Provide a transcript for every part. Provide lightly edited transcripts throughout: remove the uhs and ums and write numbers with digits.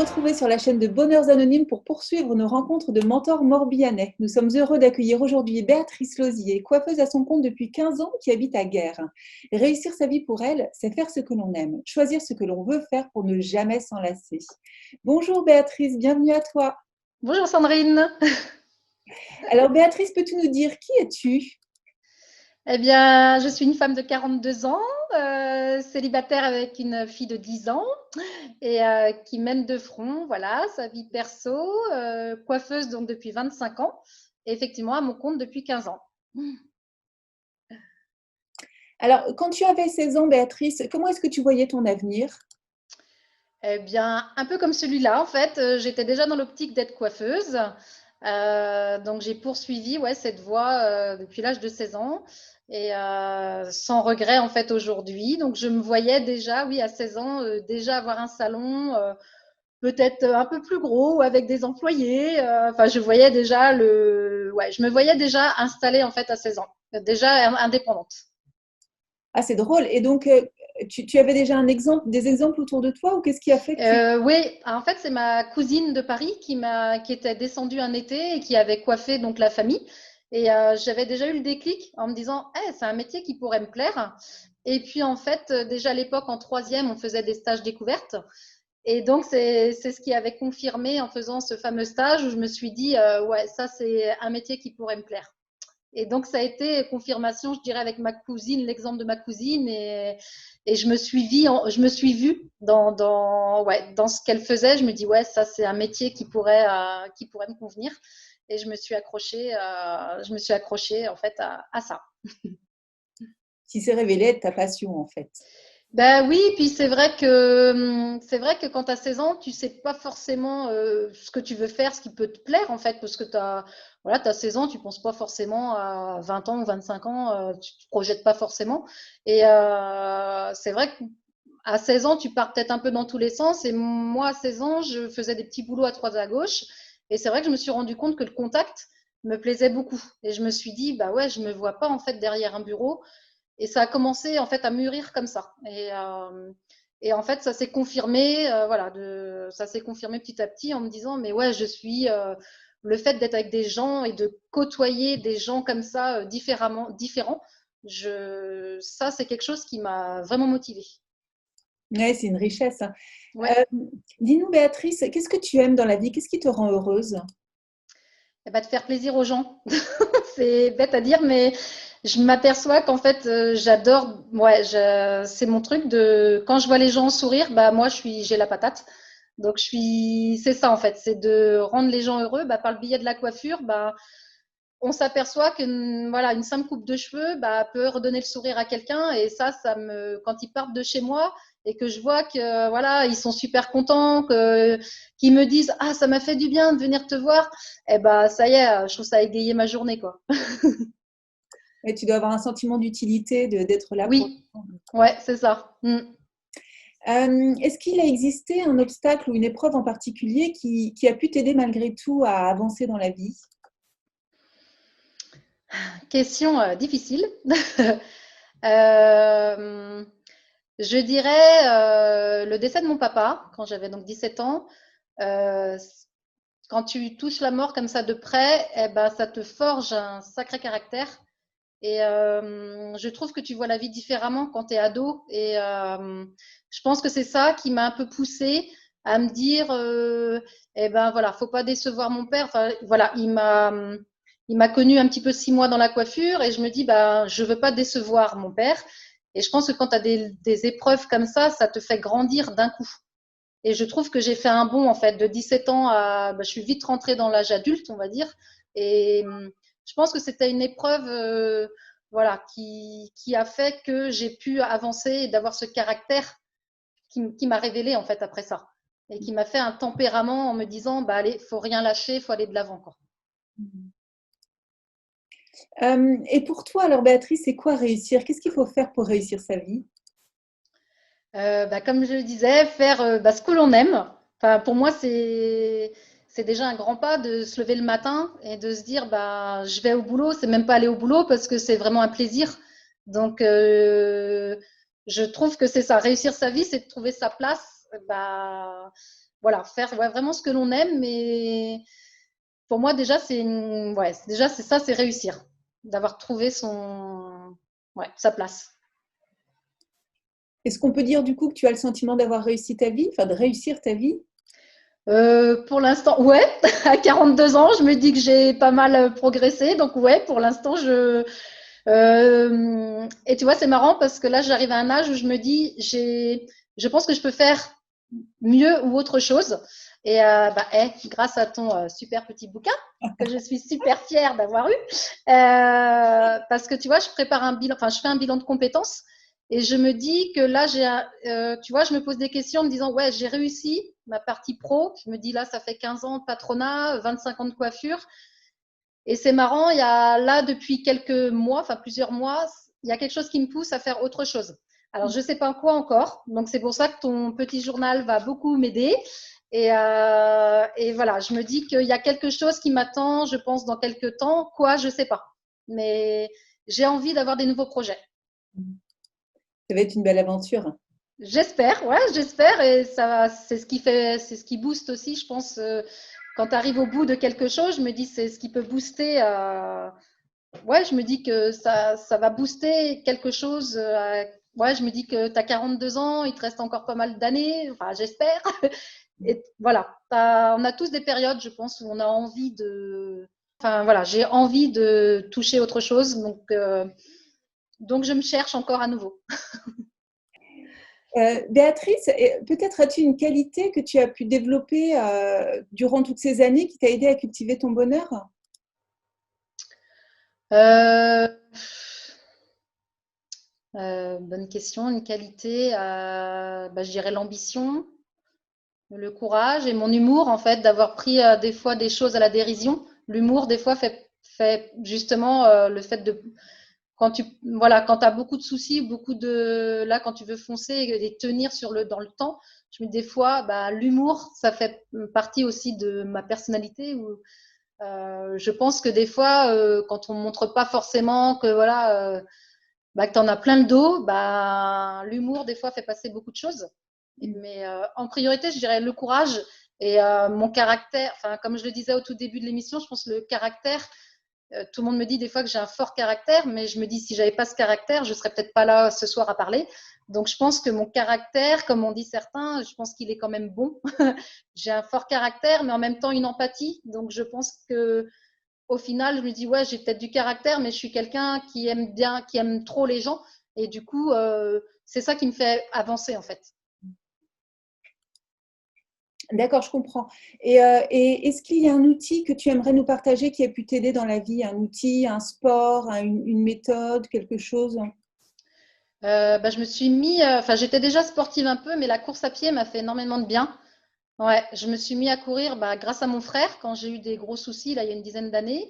retrouver sur la chaîne de Bonheurs Anonymes pour poursuivre nos rencontres de mentors morbihanais. Nous sommes heureux d'accueillir aujourd'hui Béatrice Lozier, coiffeuse à son compte depuis 15 ans qui habite à Guères. Réussir sa vie pour elle, c'est faire ce que l'on aime, choisir ce que l'on veut faire pour ne jamais s'en lasser. Bonjour Béatrice, bienvenue à toi. Bonjour Sandrine. Alors Béatrice, peux-tu nous dire qui es-tu? Eh bien, je suis une femme de 42 ans, célibataire avec une fille de 10 ans et qui mène de front, voilà, sa vie perso, coiffeuse donc depuis 25 ans et effectivement à mon compte depuis 15 ans. Alors, quand tu avais 16 ans, Béatrice, comment est-ce que tu voyais ton avenir? Eh bien, un peu comme celui-là, en fait, j'étais déjà dans l'optique d'être coiffeuse. Donc, j'ai poursuivi cette voie depuis l'âge de 16 ans et sans regret, en fait, aujourd'hui. Donc, je me voyais déjà, oui, à 16 ans, déjà avoir un salon peut-être un peu plus gros avec des employés. Enfin, je voyais déjà je me voyais déjà installée, en fait, à 16 ans, déjà indépendante. Ah, c'est drôle. Et donc, tu avais déjà des exemples autour de toi ou qu'est-ce qui a fait que tu... Oui, en fait, c'est ma cousine de Paris qui était descendue un été et qui avait coiffé donc la famille. Et j'avais déjà eu le déclic en me disant, eh, c'est un métier qui pourrait me plaire. Et puis en fait, déjà à l'époque, en troisième, on faisait des stages découvertes. Et donc, c'est ce qui avait confirmé en faisant ce fameux stage où je me suis dit, ouais, ça, c'est un métier qui pourrait me plaire. Et donc, ça a été confirmation, je dirais, avec ma cousine, l'exemple de ma cousine. Et je me suis vue dans ce qu'elle faisait. Je me dis, ouais, ça, c'est un métier qui pourrait me convenir. Et je me suis accrochée en fait à ça. qui s'est révélé être ta passion, en fait? Ben oui, puis c'est vrai que quand tu as 16 ans, tu sais pas forcément ce que tu veux faire, ce qui peut te plaire en fait, parce que t'as 16 ans, tu penses pas forcément à 20 ans ou 25 ans, tu te projettes pas forcément. Et c'est vrai qu'à 16 ans, tu pars peut-être un peu dans tous les sens. Et moi, à 16 ans, je faisais des petits boulots à droite à gauche. Et c'est vrai que je me suis rendu compte que le contact me plaisait beaucoup. Et je me suis dit, bah ouais, je me vois pas en fait derrière un bureau. Et ça a commencé en fait à mûrir comme ça. Et en fait, ça s'est confirmé, ça s'est confirmé petit à petit en me disant, mais ouais, le fait d'être avec des gens et de côtoyer des gens comme ça, différents, ça, c'est quelque chose qui m'a vraiment motivée. Ouais, c'est une richesse, hein. Ouais. Dis-nous, Béatrice, qu'est-ce que tu aimes dans la vie? Qu'est-ce qui te rend heureuse? Et bah, de faire plaisir aux gens. C'est bête à dire, mais je m'aperçois qu'en fait, c'est mon truc de, quand je vois les gens sourire, bah, moi, j'ai la patate. Donc, c'est ça, en fait, c'est de rendre les gens heureux, bah, par le biais de la coiffure, bah, on s'aperçoit qu'une, voilà, une simple coupe de cheveux, bah, peut redonner le sourire à quelqu'un. Et quand ils partent de chez moi et que je vois que, voilà, ils sont super contents, qu'ils me disent, ah, ça m'a fait du bien de venir te voir. Eh bah, ça y est, je trouve ça a égayé ma journée, quoi. Et tu dois avoir un sentiment d'utilité, d'être là pour Oui, les gens. ouais, c'est ça. Est-ce qu'il a existé un obstacle ou une épreuve en particulier qui a pu t'aider malgré tout à avancer dans la vie? Question difficile. Euh, je dirais le décès de mon papa quand j'avais donc 17 ans. Euh, Quand tu touches la mort comme ça de près, eh ben, ça te forge un sacré caractère. Et je trouve que tu vois la vie différemment quand tu es ado. Et je pense que c'est ça qui m'a un peu poussée à me dire, eh ben voilà, faut pas décevoir mon père. Enfin voilà, il m'a connu un petit peu 6 mois dans la coiffure et je me dis, bah, je veux pas décevoir mon père. Et je pense que quand tu as des épreuves comme ça te fait grandir d'un coup. Et je trouve que j'ai fait un bond, en fait, de 17 ans je suis vite rentrée dans l'âge adulte, on va dire. Et je pense que c'était une épreuve, qui a fait que j'ai pu avancer et d'avoir ce caractère qui m'a révélé, en fait, après ça. Et qui m'a fait un tempérament en me disant, bah, allez, faut rien lâcher, faut aller de l'avant, quoi. Et pour toi, alors Béatrice, c'est quoi réussir? Qu'est-ce qu'il faut faire pour réussir sa vie? Bah, comme je le disais, faire ce que l'on aime. Enfin, pour moi, c'est déjà un grand pas de se lever le matin et de se dire bah je vais au boulot. C'est même pas aller au boulot parce que c'est vraiment un plaisir. Donc, je trouve que c'est ça. Réussir sa vie, c'est de trouver sa place. Bah, voilà, faire vraiment ce que l'on aime. Mais pour moi, déjà, c'est ça, c'est réussir, d'avoir trouvé sa place. Est-ce qu'on peut dire du coup que tu as le sentiment d'avoir réussi ta vie, enfin de réussir ta vie? Pour l'instant, ouais, à 42 ans, je me dis que j'ai pas mal progressé. Donc, ouais, pour l'instant, et tu vois, c'est marrant parce que là, j'arrive à un âge où je me dis, je pense que je peux faire mieux ou autre chose. Et grâce à ton super petit bouquin, que je suis super fière d'avoir eu, parce que tu vois, je prépare un bilan, enfin, je fais un bilan de compétences et je me dis que là, tu vois, je me pose des questions en me disant, ouais, j'ai réussi ma partie pro. Je me dis là, ça fait 15 ans de patronat, 25 ans de coiffure. Et c'est marrant, il y a là, depuis quelques mois, enfin plusieurs mois, il y a quelque chose qui me pousse à faire autre chose. Alors, je ne sais pas quoi encore. Donc, c'est pour ça que ton petit journal va beaucoup m'aider. Et voilà, je me dis qu'il y a quelque chose qui m'attend, je pense, dans quelques temps. Quoi, je ne sais pas. Mais j'ai envie d'avoir des nouveaux projets. Ça va être une belle aventure. J'espère, ouais, j'espère. Et ça, c'est ce qui booste aussi, je pense. Quand tu arrives au bout de quelque chose, je me dis c'est ce qui peut booster. Ouais, je me dis que ça va booster quelque chose. Ouais, je me dis que tu as 42 ans, il te reste encore pas mal d'années, enfin, j'espère. Et voilà, on a tous des périodes, je pense, où on a envie de. Enfin, voilà, j'ai envie de toucher autre chose. Donc je me cherche encore à nouveau. Béatrice, peut-être as-tu une qualité que tu as pu développer durant toutes ces années qui t'a aidé à cultiver ton bonheur? Euh, Bonne question. Une qualité, je dirais l'ambition, le courage et mon humour, en fait, d'avoir pris des fois des choses à la dérision. L'humour, des fois, fait justement le fait de quand quand as beaucoup de soucis, là, quand tu veux foncer et tenir dans le temps, je me dis des fois, l'humour, ça fait partie aussi de ma personnalité. Je pense que des fois, quand on montre pas forcément que voilà. Que tu en as plein le dos, l'humour, des fois, fait passer beaucoup de choses. Mais en priorité, je dirais le courage et mon caractère. Enfin, comme je le disais au tout début de l'émission, je pense que le caractère, tout le monde me dit des fois que j'ai un fort caractère, mais je me dis si j'avais pas ce caractère, je serais peut-être pas là ce soir à parler. Donc, je pense que mon caractère, comme on dit certains, je pense qu'il est quand même bon. J'ai un fort caractère, mais en même temps une empathie. Donc, je pense que au final, je me dis, ouais, j'ai peut-être du caractère, mais je suis quelqu'un qui aime trop les gens. Et du coup, c'est ça qui me fait avancer, en fait. D'accord, je comprends. Et est-ce qu'il y a un outil que tu aimerais nous partager qui a pu t'aider dans la vie? Un outil, un sport, une méthode, quelque chose? Je me suis mis, enfin, j'étais déjà sportive un peu, mais la course à pied m'a fait énormément de bien. Ouais, je me suis mis à courir grâce à mon frère quand j'ai eu des gros soucis, là, il y a une dizaine d'années.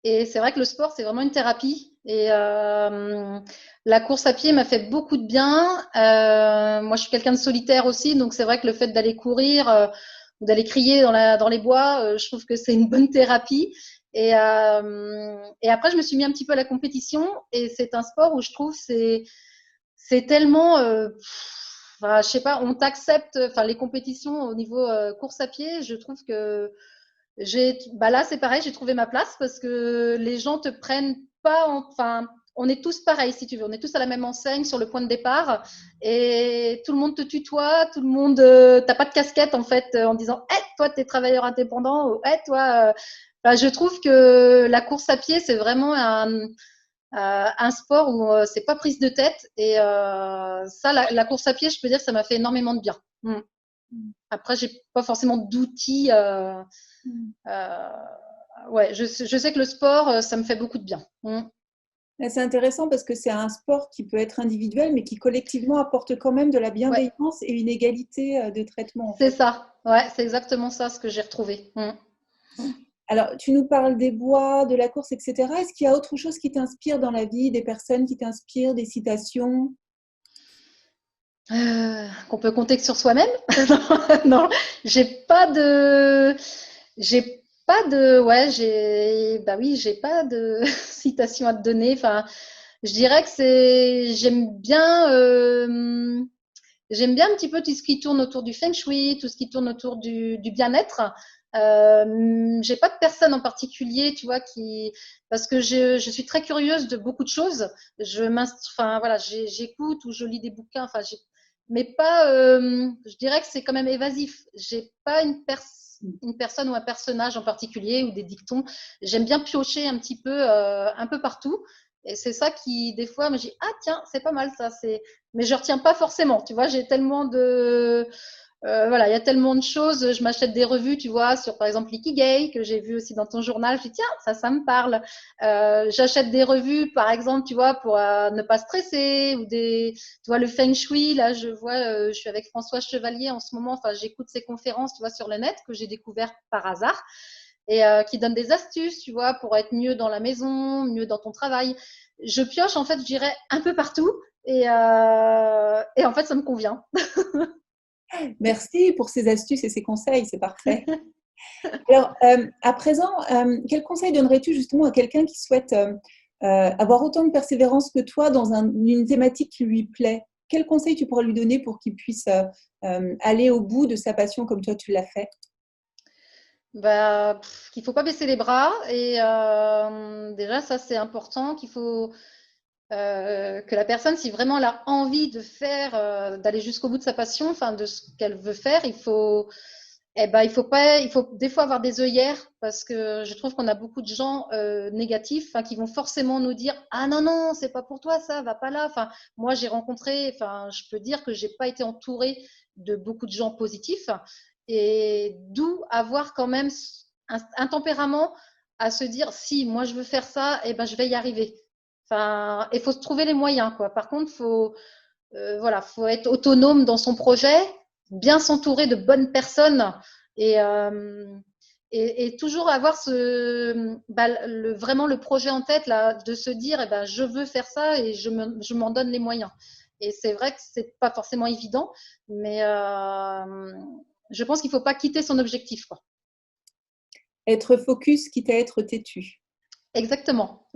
Et c'est vrai que le sport, c'est vraiment une thérapie. Et la course à pied m'a fait beaucoup de bien. Moi, je suis quelqu'un de solitaire aussi, donc c'est vrai que le fait d'aller courir ou d'aller crier dans les bois, je trouve que c'est une bonne thérapie. Et après, je me suis mis un petit peu à la compétition. Et c'est un sport où je trouve c'est tellement, enfin, je sais pas, on t'accepte. Enfin, les compétitions au niveau course à pied, je trouve que là, c'est pareil, j'ai trouvé ma place parce que les gens te prennent pas, enfin, on est tous pareils si tu veux, on est tous à la même enseigne sur le point de départ et tout le monde te tutoie, tout le monde, t'as pas de casquette en fait en disant, hey, toi t'es travailleur indépendant ou hey, toi. Je trouve que la course à pied c'est vraiment un sport où c'est pas prise de tête et ça, la course à pied, je peux dire que ça m'a fait énormément de bien. Après, j'ai pas forcément d'outils. Euh, ouais, je sais que le sport, ça me fait beaucoup de bien. C'est intéressant parce que c'est un sport qui peut être individuel, mais qui collectivement apporte quand même de la Ouais, bienveillance et une égalité de traitement, en c'est fait. ça. Ouais, c'est exactement ça ce que j'ai retrouvé. Alors, tu nous parles des bois, de la course, etc. Est-ce qu'il y a autre chose qui t'inspire dans la vie, des personnes qui t'inspirent, des citations? Qu'on peut compter que sur soi-même. Non, j'ai pas de, bah oui, j'ai pas de citation à te donner. Enfin, je dirais que j'aime bien un petit peu tout ce qui tourne autour du feng shui, tout ce qui tourne autour du bien-être. J'ai pas de personne en particulier, tu vois, parce que je suis très curieuse de beaucoup de choses. Enfin voilà, j'écoute ou je lis des bouquins, enfin, mais pas, je dirais que c'est quand même évasif. J'ai pas une personne ou un personnage en particulier ou des dictons. J'aime bien piocher un peu partout. Et c'est ça qui, des fois, me dit, ah tiens, c'est pas mal ça. Mais je retiens pas forcément. Tu vois, j'ai tellement de, voilà, il y a tellement de choses. Je m'achète des revues, tu vois, sur par exemple l'Ikigai, que j'ai vu aussi dans ton journal. Je dis, tiens, ça me parle. J'achète des revues, par exemple, tu vois, pour ne pas stresser, tu vois, le Feng Shui. Là, je suis avec François Chevalier en ce moment. Enfin, j'écoute ses conférences, tu vois, sur le net, que j'ai découvert par hasard. Et qui donne des astuces, tu vois, pour être mieux dans la maison, mieux dans ton travail. Je pioche, en fait, je dirais, un peu partout. Et en fait, ça me convient. Merci pour ces astuces et ces conseils, c'est parfait. Alors, à présent, quel conseil donnerais-tu justement à quelqu'un qui souhaite avoir autant de persévérance que toi dans une thématique qui lui plaît? Quel conseil tu pourrais lui donner pour qu'il puisse aller au bout de sa passion comme toi tu l'as fait? Bah, qu'il faut pas baisser les bras et déjà ça c'est important qu'il faut que la personne si vraiment elle a envie de faire d'aller jusqu'au bout de sa passion, enfin de ce qu'elle veut faire, il faut pas il faut des fois avoir des œillères parce que je trouve qu'on a beaucoup de gens négatifs enfin, qui vont forcément nous dire ah non non c'est pas pour toi ça va pas là enfin moi j'ai rencontré enfin je peux dire que j'ai pas été entourée de beaucoup de gens positifs et d'où avoir quand même un tempérament à se dire si moi je veux faire ça et ben je vais y arriver enfin il faut se trouver les moyens quoi par contre voilà faut être autonome dans son projet bien s'entourer de bonnes personnes et, euh, et toujours avoir vraiment le projet en tête là, de se dire eh ben, je veux faire ça et je m'en donne les moyens. Et c'est vrai que c'est pas forcément évident, mais je pense qu'il ne faut pas quitter son objectif. Quoi. Être focus, quitte à être têtu. Exactement.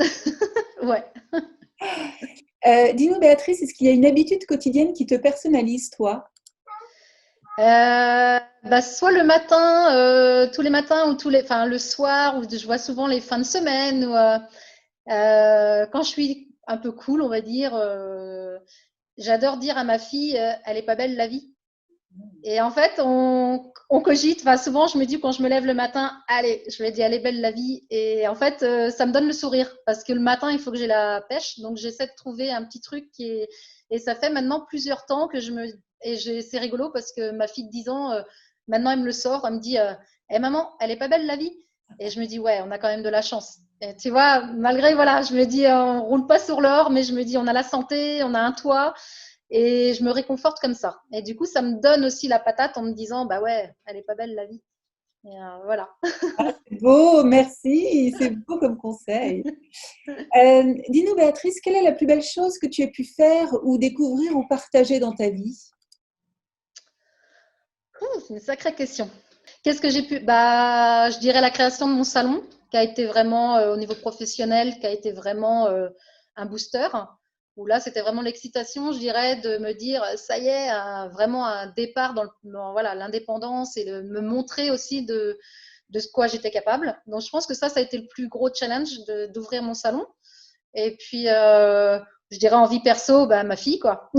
Ouais. Dis-nous, Béatrice, est-ce qu'il y a une habitude quotidienne qui te personnalise, toi? Soit le matin, tous les matins ou enfin le soir, ou je vois souvent les fins de semaine, ou quand je suis un peu cool, on va dire, j'adore dire à ma fille, elle est pas belle la vie. Et en fait, on cogite. Enfin, souvent, je me dis quand je me lève le matin, allez, je vais dire, elle est belle la vie. Et en fait, ça me donne le sourire parce que le matin, il faut que j'ai la pêche. Donc, j'essaie de trouver un petit truc et ça fait maintenant plusieurs temps que c'est rigolo parce que ma fille de 10 ans, maintenant, elle me le sort. Elle me dit, maman, elle est pas belle la vie. Et je me dis, ouais, on a quand même de la chance. Et tu vois, malgré, voilà, je me dis, on roule pas sur l'or, mais je me dis, on a la santé, on a un toit. Et je me réconforte comme ça. Et du coup, ça me donne aussi la patate en me disant, bah ouais, elle est pas belle la vie. Et voilà. C'est beau, merci, c'est beau comme conseil. Dis-nous, Béatrice, quelle est la plus belle chose que tu aies pu faire ou découvrir ou partager dans ta vie? C'est une sacrée question. Qu'est-ce que j'ai pu je dirais la création de mon salon, qui a été vraiment au niveau professionnel, qui a été vraiment un booster. Où là, c'était vraiment l'excitation, je dirais, de me dire, ça y est, vraiment un départ voilà, l'indépendance et de me montrer aussi de ce quoi j'étais capable. Donc, je pense que ça a été le plus gros challenge d'ouvrir mon salon. Et puis, je dirais en vie perso, ma fille, quoi.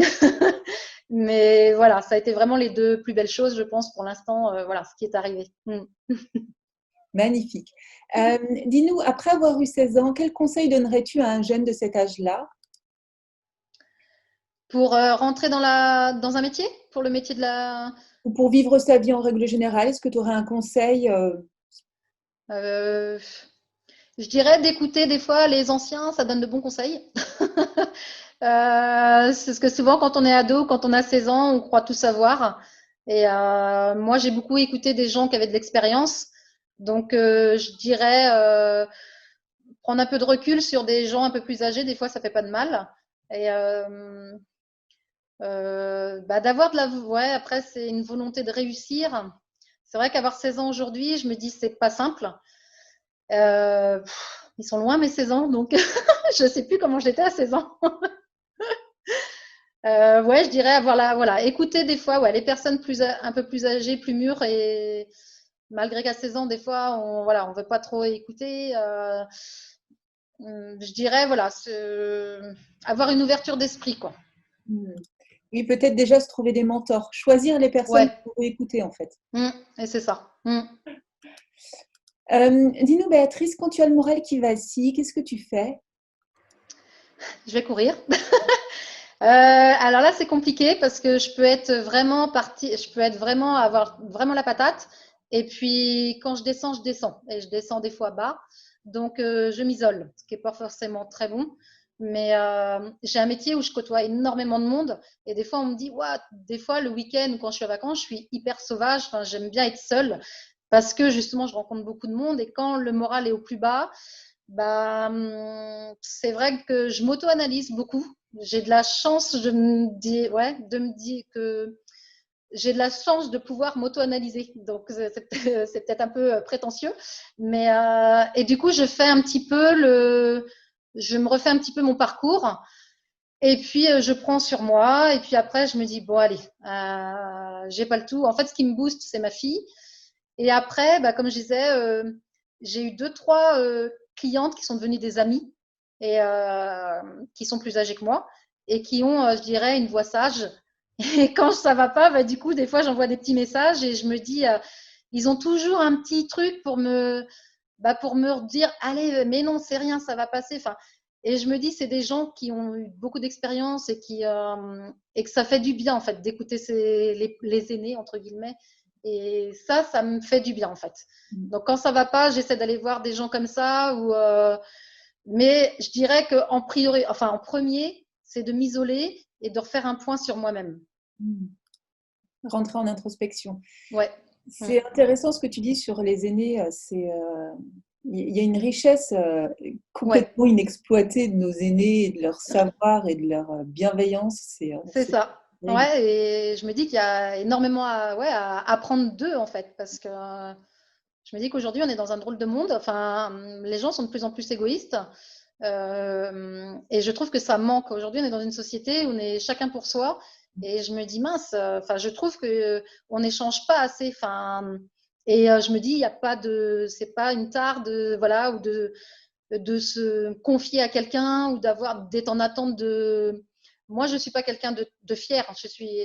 Mais voilà, ça a été vraiment les deux plus belles choses, je pense, pour l'instant, voilà, ce qui est arrivé. Magnifique. Dis-nous, après avoir eu 16 ans, quel conseil donnerais-tu à un jeune de cet âge-là? Pour rentrer dans un métier, pour le métier de la. Ou pour vivre sa vie en règle générale, est-ce que tu aurais un conseil Euh, je dirais d'écouter des fois les anciens, ça donne de bons conseils. C'est ce que souvent, quand on est ado, quand on a 16 ans, on croit tout savoir. Et moi, j'ai beaucoup écouté des gens qui avaient de l'expérience. Donc, je dirais prendre un peu de recul sur des gens un peu plus âgés, des fois, ça fait pas de mal. Et d'avoir de la. Ouais, après, c'est une volonté de réussir. C'est vrai qu'avoir 16 ans aujourd'hui, je me dis, c'est pas simple. Ils sont loin mes 16 ans, donc je sais plus comment j'étais à 16 ans. Ouais, je dirais avoir voilà, écouter des fois, ouais, les personnes un peu plus âgées, plus mûres, et malgré qu'à 16 ans, des fois, on veut pas trop écouter. Je dirais, voilà, avoir une ouverture d'esprit, quoi. Hmm. Oui, peut-être déjà se trouver des mentors, choisir les personnes Ouais, pour écouter en fait. et c'est ça. Dis-nous, Béatrice, quand tu as le moral qui vacille, qu'est-ce que tu fais? Je vais courir. Alors là, c'est compliqué parce que je peux être vraiment partie, je peux être vraiment avoir vraiment la patate. Et puis quand je descends et je descends des fois bas. Donc je m'isole, ce qui est pas forcément très bon. Mais j'ai un métier où je côtoie énormément de monde et des fois on me dit, ouais, des fois le week-end ou quand je suis en vacances, je suis hyper sauvage. Enfin, j'aime bien être seule parce que justement je rencontre beaucoup de monde et quand le moral est au plus bas, bah, c'est vrai que je m'auto-analyse beaucoup. J'ai de la chance, je me dis, ouais, de me dire que j'ai de la chance de pouvoir m'auto-analyser. Donc, c'est peut-être un peu prétentieux. Mais, et du coup, je me refais un petit peu mon parcours. Et puis, je prends sur moi. Et puis après, je me dis, bon, allez, j'ai pas le tout. En fait, ce qui me booste, c'est ma fille. Et après, bah, comme je disais, j'ai eu deux, trois clientes qui sont devenues des amies et qui sont plus âgées que moi et qui ont, je dirais, une voix sage. Et quand ça va pas, bah, du coup, des fois, j'envoie des petits messages et je me dis, ils ont toujours un petit truc pour me dire, allez, mais non, c'est rien, ça va passer. Enfin, et je me dis, c'est des gens qui ont eu beaucoup d'expérience et que ça fait du bien, en fait, d'écouter les aînés, entre guillemets. Et ça me fait du bien, en fait. Donc, quand ça va pas, j'essaie d'aller voir des gens comme ça. Mais je dirais qu'en priori, enfin, en premier, c'est de m'isoler et de refaire un point sur moi-même. Hmm. Rentrer en introspection. Ouais. C'est intéressant ce que tu dis sur les aînés. Il y a une richesse Ouais, complètement inexploitée de nos aînés et de leur savoir et de leur bienveillance. c'est ça. Terrible. Ouais, et je me dis qu'il y a énormément ouais, à apprendre d'eux, en fait, parce que je me dis qu'aujourd'hui, on est dans un drôle de monde. Enfin, les gens sont de plus en plus égoïstes. Et je trouve que ça manque. Aujourd'hui, on est dans une société où on est chacun pour soi. Et je me dis, mince, enfin, je trouve que on n'échange pas assez. Enfin, et je me dis, il n'y a pas c'est pas une tare voilà, ou de se confier à quelqu'un ou d'être en attente de. Moi, je suis pas quelqu'un de fier.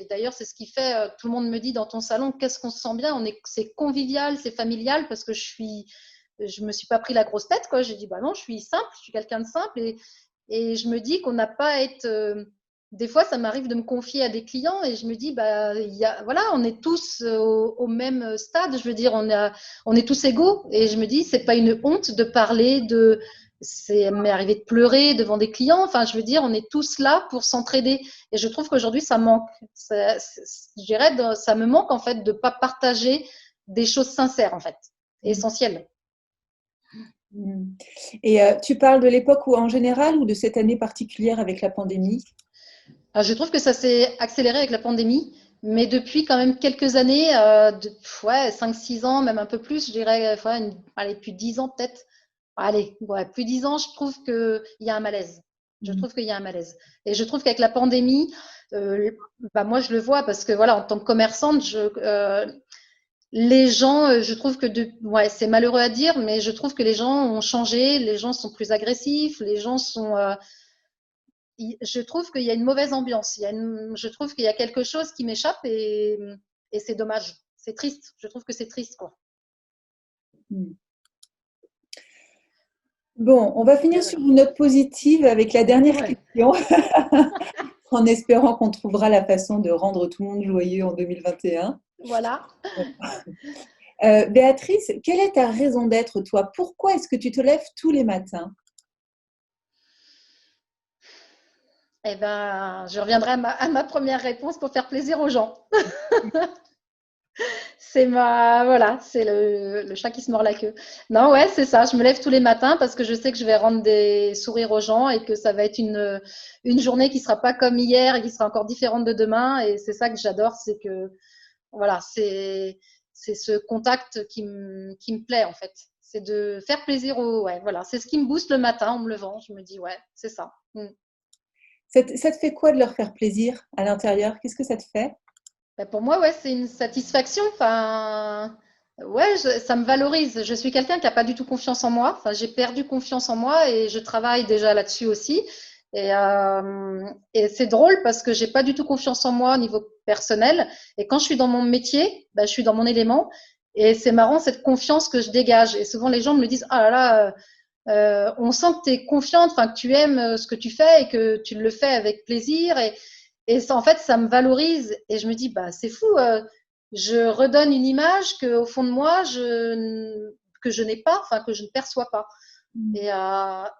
D'ailleurs, c'est ce qui fait. Tout le monde me dit dans ton salon, qu'est-ce qu'on se sent bien. C'est convivial, c'est familial parce que je me suis pas pris la grosse tête, quoi. J'ai dit, bah non, je suis simple, je suis quelqu'un de simple et je me dis qu'on n'a pas à être. Des fois, ça m'arrive de me confier à des clients et je me dis, bah, voilà, on est tous au même stade. Je veux dire, on est tous égaux et je me dis, c'est pas une honte de parler ça m'est arrivé de pleurer devant des clients. Enfin, je veux dire, on est tous là pour s'entraider. Et je trouve qu'aujourd'hui, ça manque. Je dirais, ça me manque en fait de pas partager des choses sincères en fait, essentielles. Hmm. Et tu parles de l'époque où, en général ou de cette année particulière avec la pandémie? Je trouve que ça s'est accéléré avec la pandémie, mais depuis quand même quelques années, ouais, 5-6 ans, même un peu plus, je dirais, ouais, allez, plus de 10 ans peut-être. Allez, ouais, plus de 10 ans, je trouve qu'il y a un malaise. Je Hmm. trouve qu'il y a un malaise. Et je trouve qu'avec la pandémie, euh, bah moi je le vois parce que voilà, en tant que commerçante, les gens, je trouve ouais, c'est malheureux à dire, mais je trouve que les gens ont changé, les gens sont plus agressifs, les gens sont, je trouve qu'il y a une mauvaise ambiance. Je trouve qu'il y a quelque chose qui m'échappe et c'est dommage. C'est triste. Je trouve que c'est triste, quoi. Hmm. Bon, on va finir Mais sur voilà. une note positive avec la dernière Ouais, question, en espérant qu'on trouvera la façon de rendre tout le monde joyeux en 2021. voilà. Béatrice, quelle est ta raison d'être, toi? Pourquoi est-ce que tu te lèves tous les matins? Eh ben, je reviendrai à ma première réponse pour faire plaisir aux gens. Voilà, c'est le chat qui se mord la queue. Non, ouais, c'est ça. Je me lève tous les matins parce que je sais que je vais rendre des sourires aux gens et que ça va être une journée qui sera pas comme hier et qui sera encore différente de demain. Et c'est ça que j'adore, c'est que, voilà, c'est ce contact qui me plaît, en fait. C'est de faire plaisir ouais, voilà. C'est ce qui me booste le matin en me levant. Je me dis, ouais, c'est ça. Ça te fait quoi de leur faire plaisir à l'intérieur? Qu'est-ce que ça te fait? Bah, pour moi, ouais, c'est une satisfaction. Enfin, ouais, ça me valorise. Je suis quelqu'un qui a pas du tout confiance en moi. Enfin, j'ai perdu confiance en moi et je travaille déjà là-dessus aussi. Et c'est drôle parce que j'ai pas du tout confiance en moi au niveau personnel. Et quand je suis dans mon métier, bah, je suis dans mon élément. Et c'est marrant cette confiance que je dégage. Et souvent les gens me le disent, ah là là, on sent que tu es confiante, enfin que tu aimes ce que tu fais et que tu le fais avec plaisir. Et ça, en fait, ça me valorise. Et je me dis, bah, c'est fou. Je redonne une image que, au fond de moi, que je n'ai pas, enfin, que je ne perçois pas. Mmh.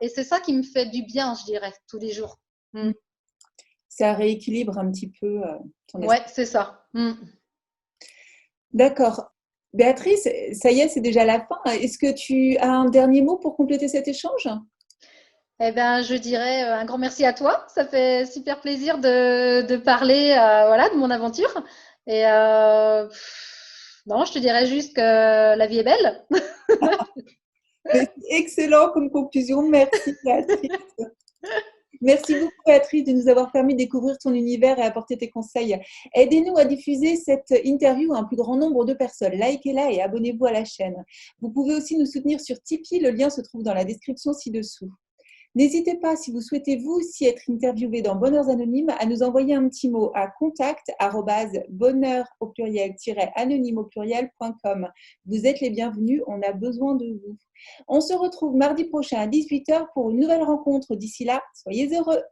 Et c'est ça qui me fait du bien, je dirais, tous les jours. Mm. Mmh. Ça rééquilibre un petit peu ton esprit. Ouais, c'est ça. Mm. D'accord. Béatrice, ça y est, c'est déjà la fin. Est-ce que tu as un dernier mot pour compléter cet échange? Eh ben, je dirais un grand merci à toi. Ça fait super plaisir de parler, voilà, de mon aventure. Et non, je te dirais juste que la vie est belle. Mais c'est excellent comme conclusion. Merci, Béatrice. Merci beaucoup, Béatrice, de nous avoir permis de découvrir ton univers et apporter tes conseils. Aidez-nous à diffuser cette interview à un plus grand nombre de personnes. Likez-la et abonnez-vous à la chaîne. Vous pouvez aussi nous soutenir sur Tipeee. Le lien se trouve dans la description ci-dessous. N'hésitez pas, si vous souhaitez vous aussi être interviewé dans Bonheurs Anonymes, à nous envoyer un petit mot à contact@bonheur au pluriel-anonyme au pluriel.com. Vous êtes les bienvenus, on a besoin de vous. On se retrouve mardi prochain à 18h pour une nouvelle rencontre. D'ici là, soyez heureux.